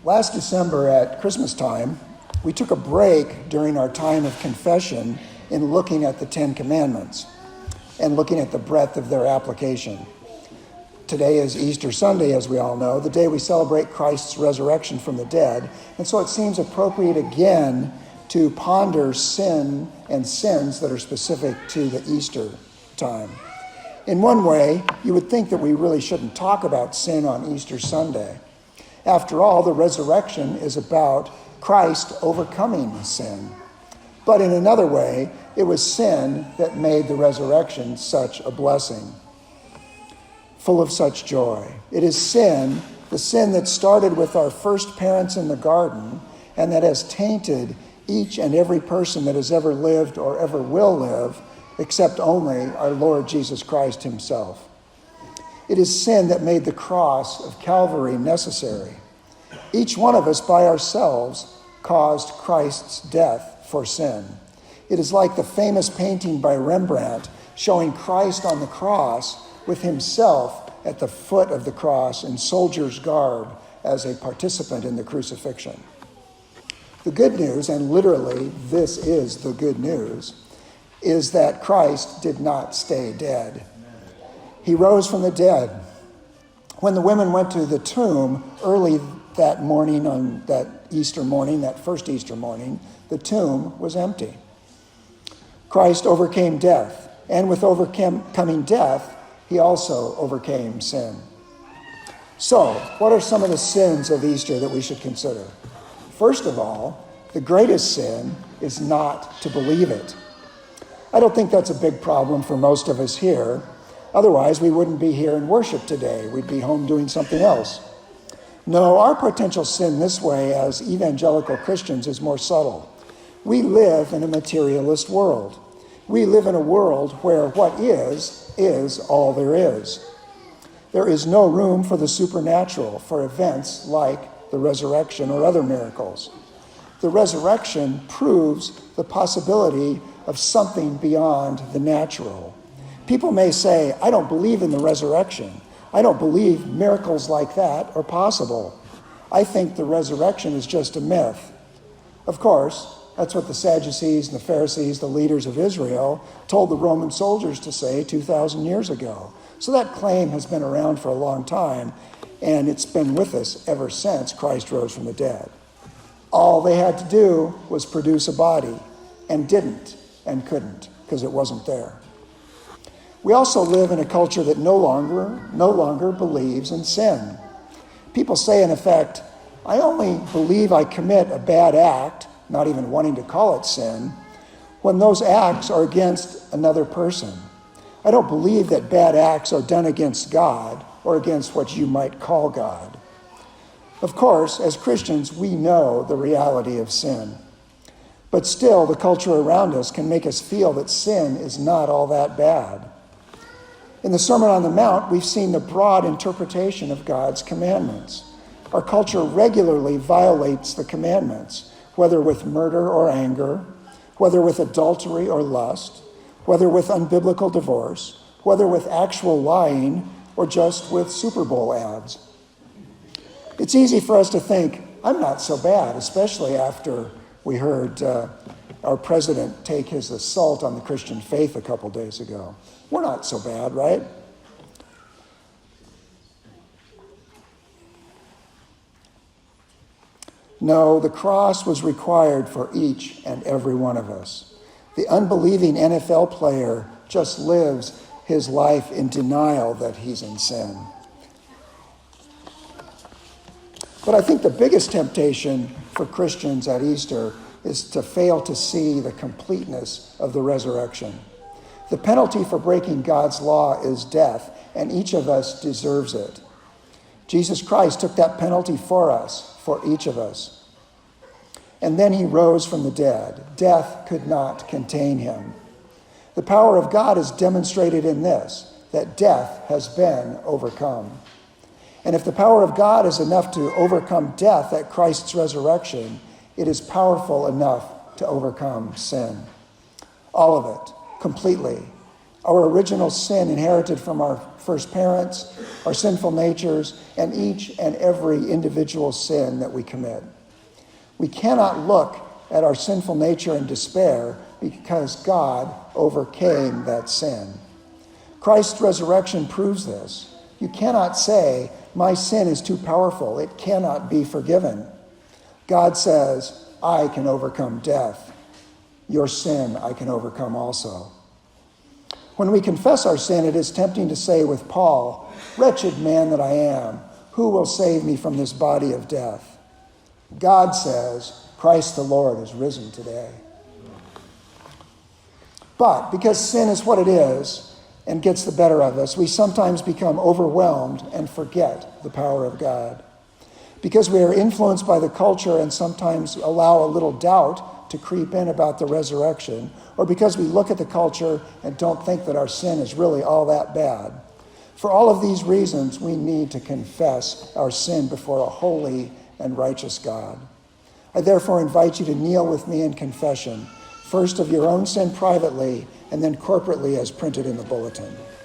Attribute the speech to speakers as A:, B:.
A: Last December at Christmas time, we took a break during our time of confession in looking at the Ten Commandments and looking at the breadth of their application. Today is Easter Sunday, as we all know, the day we celebrate Christ's resurrection from the dead, and so it seems appropriate again to ponder sin and sins that are specific to the Easter time. In one way, you would think that we really shouldn't talk about sin on Easter Sunday. After all, the resurrection is about Christ overcoming sin. But in another way, it was sin that made the resurrection such a blessing, full of such joy. It is sin, the sin that started with our first parents in the garden and that has tainted each and every person that has ever lived or ever will live, except only our Lord Jesus Christ himself. It is sin that made the cross of Calvary necessary. Each one of us by ourselves caused Christ's death for sin. It is like the famous painting by Rembrandt showing Christ on the cross with himself at the foot of the cross in soldier's garb as a participant in the crucifixion. The good news, and literally this is the good news, is that Christ did not stay dead. He rose from the dead. When the women went to the tomb early that morning, on that Easter morning, that first Easter morning, the tomb was empty. Christ overcame death, and with overcoming death, he also overcame sin. So, what are some of the sins of Easter that we should consider? First of all, the greatest sin is not to believe it. I don't think that's a big problem for most of us here. Otherwise, we wouldn't be here in worship today. We'd be home doing something else. No, our potential sin this way as evangelical Christians is more subtle. We live in a materialist world. We live in a world where what is all there is. There is no room for the supernatural, for events like the resurrection or other miracles. The resurrection proves the possibility of something beyond the natural. People may say, I don't believe in the resurrection. I don't believe miracles like that are possible. I think the resurrection is just a myth. Of course, that's what the Sadducees and the Pharisees, the leaders of Israel, told the Roman soldiers to say 2,000 years ago. So that claim has been around for a long time, and it's been with us ever since Christ rose from the dead. All they had to do was produce a body, and didn't, and couldn't, because it wasn't there. We also live in a culture that no longer believes in sin. People say, in effect, I only believe I commit a bad act, not even wanting to call it sin, when those acts are against another person. I don't believe that bad acts are done against God or against what you might call God. Of course, as Christians, we know the reality of sin. But still, the culture around us can make us feel that sin is not all that bad. In the Sermon on the Mount, we've seen the broad interpretation of God's commandments. Our culture regularly violates the commandments, whether with murder or anger, whether with adultery or lust, whether with unbiblical divorce, whether with actual lying, or just with Super Bowl ads. It's easy for us to think, I'm not so bad, especially after we heard our president take his assault on the Christian faith a couple days ago. We're not so bad, right? No, the cross was required for each and every one of us. The unbelieving NFL player just lives his life in denial that he's in sin. But I think the biggest temptation for Christians at Easter is to fail to see the completeness of the resurrection. The penalty for breaking God's law is death, and each of us deserves it. Jesus Christ took that penalty for us, for each of us. And then he rose from the dead. Death could not contain him. The power of God is demonstrated in this, that death has been overcome. And if the power of God is enough to overcome death at Christ's resurrection, it is powerful enough to overcome sin. All of it, completely. Our original sin inherited from our first parents, our sinful natures, and each and every individual sin that we commit. We cannot look at our sinful nature in despair because God overcame that sin. Christ's resurrection proves this. You cannot say, my sin is too powerful. It cannot be forgiven. God says, I can overcome death. Your sin I can overcome also. When we confess our sin, it is tempting to say with Paul, wretched man that I am, who will save me from this body of death? God says, Christ the Lord is risen today. But because sin is what it is and gets the better of us, we sometimes become overwhelmed and forget the power of God. Because we are influenced by the culture and sometimes allow a little doubt to creep in about the resurrection, or because we look at the culture and don't think that our sin is really all that bad. For all of these reasons, we need to confess our sin before a holy and righteous God. I therefore invite you to kneel with me in confession, first of your own sin privately, and then corporately as printed in the bulletin.